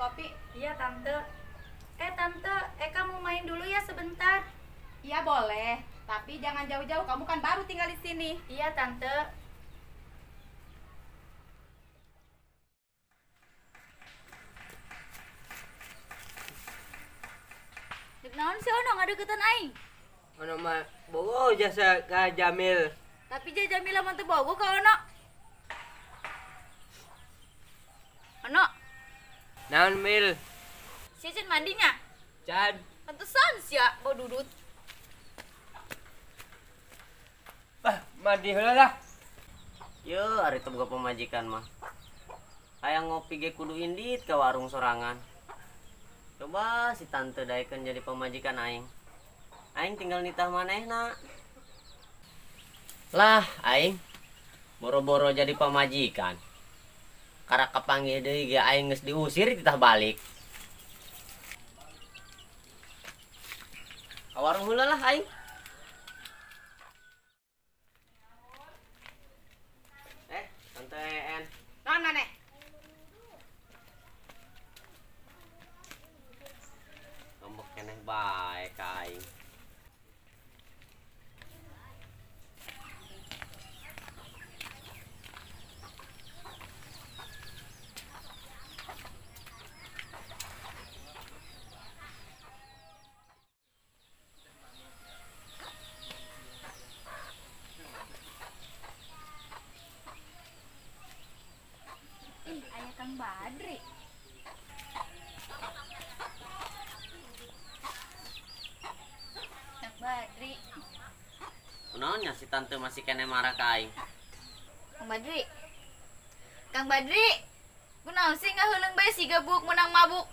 kopi? Iya tante. Tante, Eka mau main dulu ya sebentar. Iya boleh, tapi jangan jauh-jauh. Kamu kan baru tinggal di sini. Iya tante. Dek naon sih ono ngadeukeutan aing? Ono mah bogo jasa ka Jamil. Tapi Jamila mah teu bogo ka ono. Ono, Naon Mil? si Cen mandinya. Can. Pantesan sia bau dudut. Mandi heula lah. Yo, ari teu boga pamajikan mah. Hayang ngopi ge kudu indit ke warung sorangan. Coba si tante daekeun jadi pamajikan aing. Aing tinggal nitah manehna. Lah, aing boro-boro jadi pamajikan. Karak kapanggih deui ge aing geus diusir titah balik. Ka warung heula lah aing. Tante En. Non maneh. Ngambek keneh bae ka aing. Aya Kang Badri. Kang Badri. Kunaonnya si tante masih kene marah ka aing? Kang Badri. Kang Badri. Kunaon sih ngaheuleng bae si gabuk menang mabuk?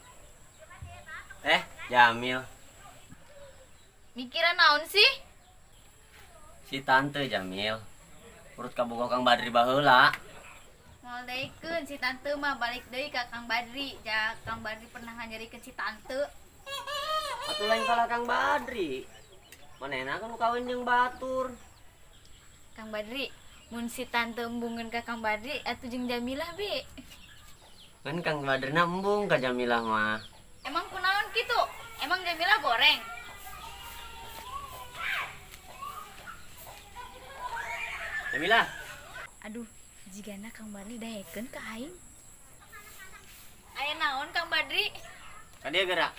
Jamil. Mikiran naon sih? Si tante Jamil. Urut kabogoh Kang Badri baheula. Moal deikeun si tante mah balik deui ka Kang Badri. Ja Kang Badri pernah ngajarikeun si tante. Atuh lain salah Kang Badri. Manehna kan kawin jeung batur. Kang Badri, mun si tante embungeun ka Kang Badri atuh jeung Jamilah be. Kan Kang Badri embung ka Jamilah mah. Emang kunaon kitu? Emang Jamilah goreng? Jamilah, Aduh, jigana Kang Badri daekeun ka aing. Aya naon Kang Badri? ka dieu geura.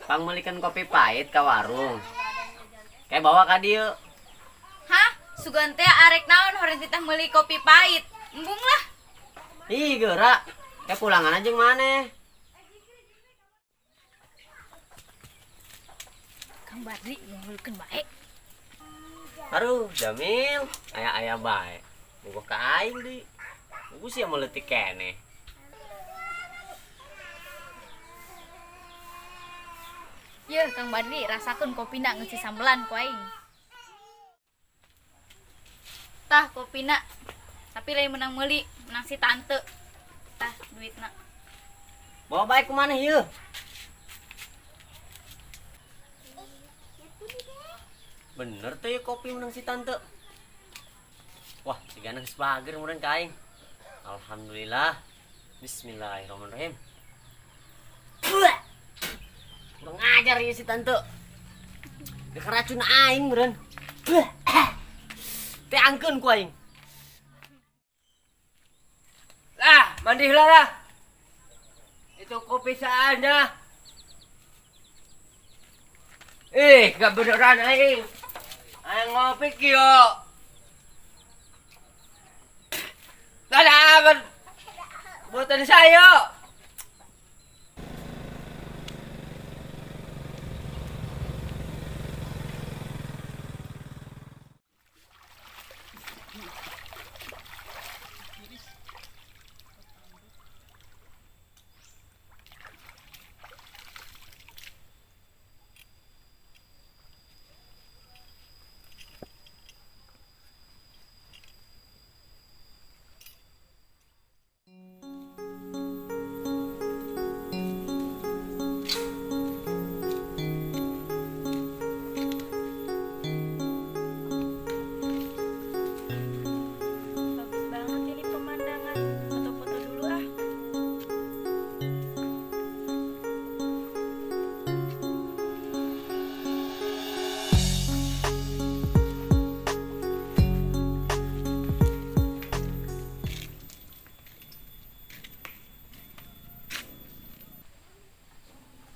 Pangmelikan kopi pahit ka warung. Kayak bawa ka dieu. Hah? Sugan teh arek naon horeng titah meuli kopi pahit? Embung lah. Ih geura. Kayak pulangan aja maneh. Kang Badri ngehulkeun bae. Aduh, Jamil, aya bae. Bogoh ka aing deui. Bogoh sia meleutik keneh. Yeuh Kang Badri rasakeun kopina geus disambelan ku aing. Tah kopina. Tapi lain menang meuli, menang si tante. Tah duitna. Bawa bae ku maneh ieu? Bener tuh ya kopi menang si tante. Wah, sigana geus bager mureun ka aing. Alhamdulillah. Bismillahirrahmanirrahim. Kurang ajar ya si tante. Dia keracun aing mureun. Teh angkeun ku aing. Lah, mandi heula lah. Itu kopi saanya. Gak beneran aing. Aing ngopi kyo. Gak ada aman. Buatan saya.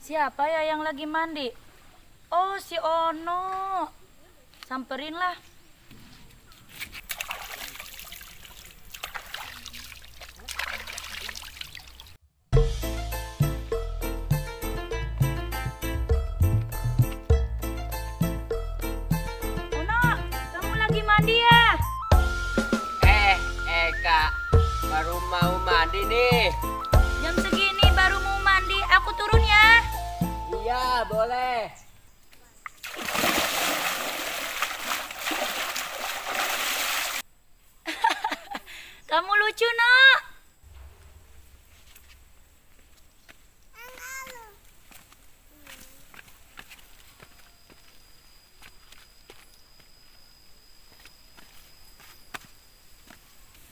Siapa ya yang lagi mandi? Oh, si Ono. Samperin lah. Ono, kamu lagi mandi ya? Kak, baru mau mandi nih. Jam segini baru mau mandi, aku turun ya. Iya, boleh. Kamu lucu, Nok.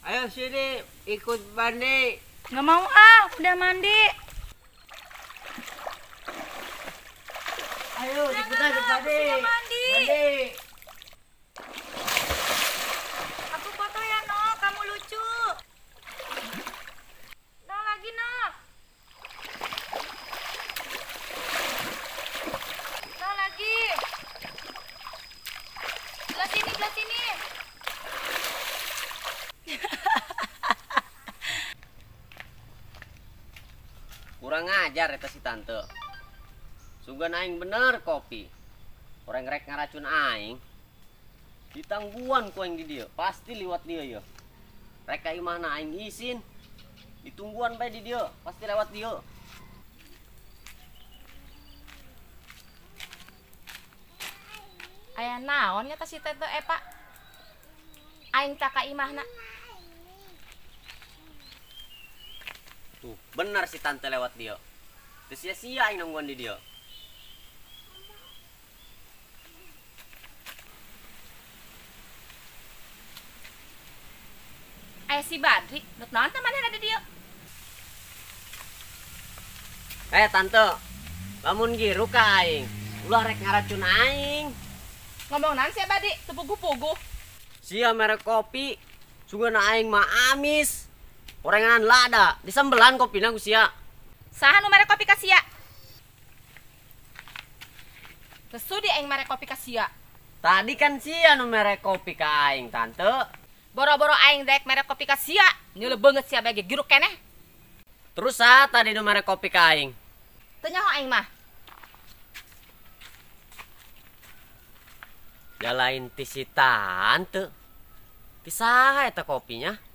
Ayo sini, ikut mandi. Nggak mau ah, udah mandi. Ayo, ikutan ikut mandi. sudah mandi. Mandi. Aku foto ya, Nok. Kamu lucu. Nok lagi, Nok. Nok lagi. Belah sini, belah sini. Kurang ajar eta si tante. Sugan aing bener kopi. Orang rek ngaracun aing. Ditangguan ku aing di dieu, pasti liwat dia ya. Rek ka imahna aing izin. Ditungguan bae di dieu, pasti lewat dieu. Aya naon nya si tante Epa? Aing tak ka imahna. Tuh, bener si tante lewat dia. Teu sia-sia aing nangguan di dia. Aya si Badri, dek naon teh manehna di dieu? Tante, lamun giru ka aing. Ulah rek ngaracun aing. Ngomong naon si Badri, teu pugu-pugu. Sia merek kopi. Sugan aing mah amis. Orenganan lada, disembelan kopina ku sia. Saha nu mere kopi ka sia? Teu sudi aing mere kopi ka sia. Tadi kan sia nu merek kopi ka aing, tante. Boro-boro aing dek mere kopi ka sia, nyeuleuk beungeut sia bage giruk keneh. Terus sa tadi nu merek kopi ka aing. Teu nyaho aing mah. Ya lain ti si tante. Ti saha eta kopinya?